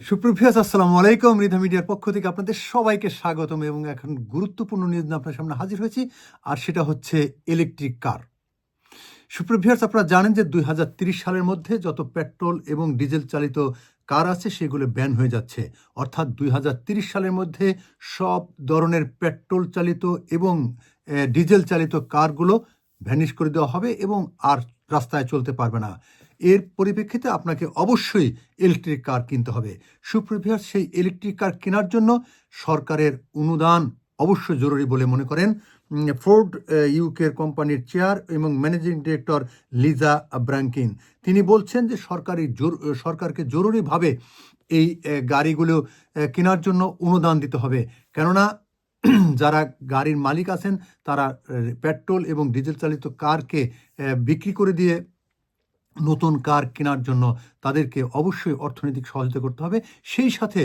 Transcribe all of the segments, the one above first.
সুপ্রভিয়াস আসসালামু আলাইকুম। মৃধা মিডিয়ার পক্ষ থেকে আপনাদের সবাইকে স্বাগতম এবং এখন গুরুত্বপূর্ণ নিউজ নিয়ে আপনার সামনে হাজির হয়েছি, আর সেটা হচ্ছে ইলেকট্রিক কার। সুপ্রভিয়াস আপনারা জানেন যে 2030 সালের মধ্যে যত পেট্রোল এবং ডিজেল চালিত কার আছে সেগুলো ব্যান হয়ে যাচ্ছে। অর্থাৎ 2030 সালের মধ্যে সব ধরনের পেট্রোল চালিত এবং ডিজেল চালিত কারগুলো ভ্যানিশ করে দেওয়া হবে এবং আর রাস্তায় চলতে পারবে না। এর পরিপ্রেক্ষিতে আপনাকে অবশ্যই ইলেকট্রিক কার কিনতে হবে। সুপ্রভিয়াস সেই ইলেকট্রিক কার কেনার জন্য সরকারের অনুদান অবশ্যই জরুরি বলে মনে করেন ফোর্ড ইউকের কোম্পানির চেয়ার এবং ম্যানেজিং ডিরেক্টর লিজা ব্র্যাঙ্কিন। তিনি বলছেন যে সরকারকে জরুরিভাবে এই গাড়িগুলো কেনার জন্য অনুদান দিতে হবে, কেননা যারা গাড়ির মালিক আছেন তারা পেট্রোল এবং ডিজেল চালিত কারকে বিক্রি করে দিয়ে নতুন কার কেনার জন্য তাদেরকে অবশ্যই অর্থনৈতিক সহযোগিতা করতে হবে। সেই সাথে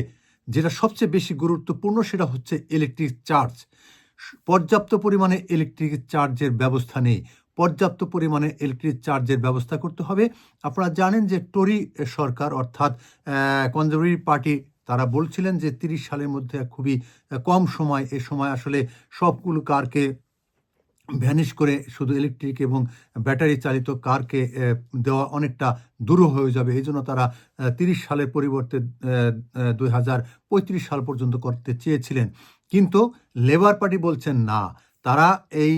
যেটা সবচেয়ে বেশি গুরুত্বপূর্ণ সেটা হচ্ছে ইলেকট্রিক চার্জ। পর্যাপ্ত পরিমাণে ইলেকট্রিক চার্জের ব্যবস্থা নেই। পর্যাপ্ত পরিমাণে ইলেকট্রিক চার্জের ব্যবস্থা করতে হবে। আপনারা জানেন যে টরি সরকার অর্থাৎ কনজারভেটিভ পার্টি তারা বলছিলেন যে 30 সালের মধ্যে খুবই কম সময়, এ সময় আসলে সবগুলো কারকে ভ্যানিশ করে শুধু ইলেকট্রিক এবং ব্যাটারি চালিত কারকে দেওয়া অনেকটা দূর হয়ে যাবে। এই জন্য তারা 30 সালের পরিবর্তে 2035 সাল পর্যন্ত করতে চেয়েছিলেন, কিন্তু লেবার পার্টি বলছেন না। তারা এই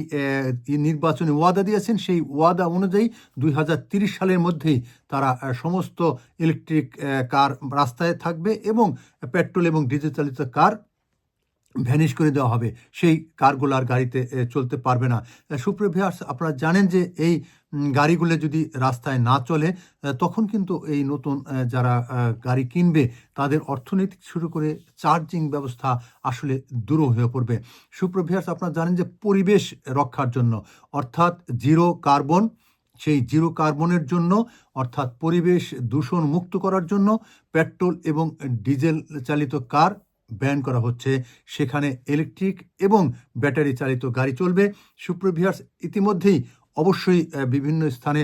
নির্বাচনে ওয়াদা দিয়েছেন, সেই ওয়াদা অনুযায়ী 2030 সালের মধ্যেই তারা সমস্ত ইলেকট্রিক কার রাস্তায় থাকবে এবং পেট্রোল এবং ডিজেল চালিত কার ভ্যানিশ করে দেওয়া হবে। সেই কারগুলো আর গাড়িতে চলতে পারবে না। সুপ্রভিয়ার্স আপনারা জানেন যে এই গাড়িগুলো যদি রাস্তায় না চলে তখন কিন্তু এই নতুন যারা গাড়ি কিনবে তাদের অর্থনৈতিক শুরু করে চার্জিং ব্যবস্থা আসলে দুরূহ হয়ে পড়বে। সুপ্রভিয়ার্স আপনারা জানেন যে পরিবেশ রক্ষার জন্য অর্থাৎ জিরো কার্বন, সেই জিরো কার্বনের জন্য অর্থাৎ পরিবেশ দূষণ মুক্ত করার জন্য পেট্রোল এবং ডিজেল চালিত কার ব্যান করা হচ্ছে। সেখানে ইলেকট্রিক এবং ব্যাটারি চালিত গাড়ি চলবে। সুপ্রভিয়ার্স ইতিমধ্যেই অবশ্যই বিভিন্ন স্থানে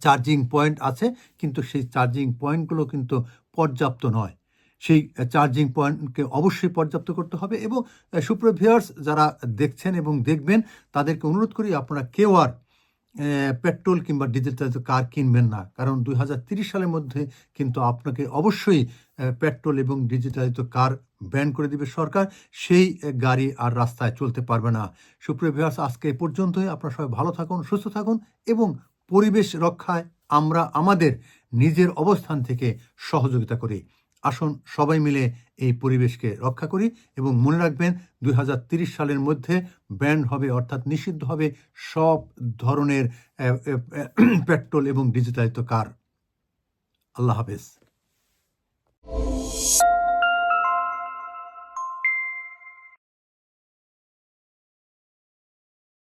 চার্জিং পয়েন্ট আছে, কিন্তু সেই চার্জিং পয়েন্টগুলো কিন্তু পর্যাপ্ত নয়। সেই চার্জিং পয়েন্টকে অবশ্যই পর্যাপ্ত করতে হবে এবং সুপ্রভিয়ার্স যারা দেখছেন এবং দেখবেন তাদেরকে অনুরোধ করি আপনারা কেউ আর পেট্রোল কিংবা ডিজেল চালিত কার কিনবেন না, কারণ 2030 সালের মধ্যে কিন্তু আপনাকে অবশ্যই পেট্রোল এবং ডিজেল চালিত কার ব্যান করে দিবে সরকার। সেই গাড়ি আর রাস্তায় চলতে পারবে না। সুপ্রিয় ভিউয়ার্স আজকে এ পর্যন্তই। আপনারা সবাই ভালো থাকুন, সুস্থ থাকুন এবং পরিবেশ রক্ষায় আমরা আমাদের নিজের অবস্থান থেকে সহযোগিতা করি। আসুন সবাই মিলে এই পরিবেশকে রক্ষা করি এবং মনে রাখবেন 2030 সালের মধ্যে ব্যান হবে অর্থাৎ নিষিদ্ধ হবে সব ধরনের পেট্রোল এবং ডিজেল চালিত কার। আল্লাহ হাফেজ।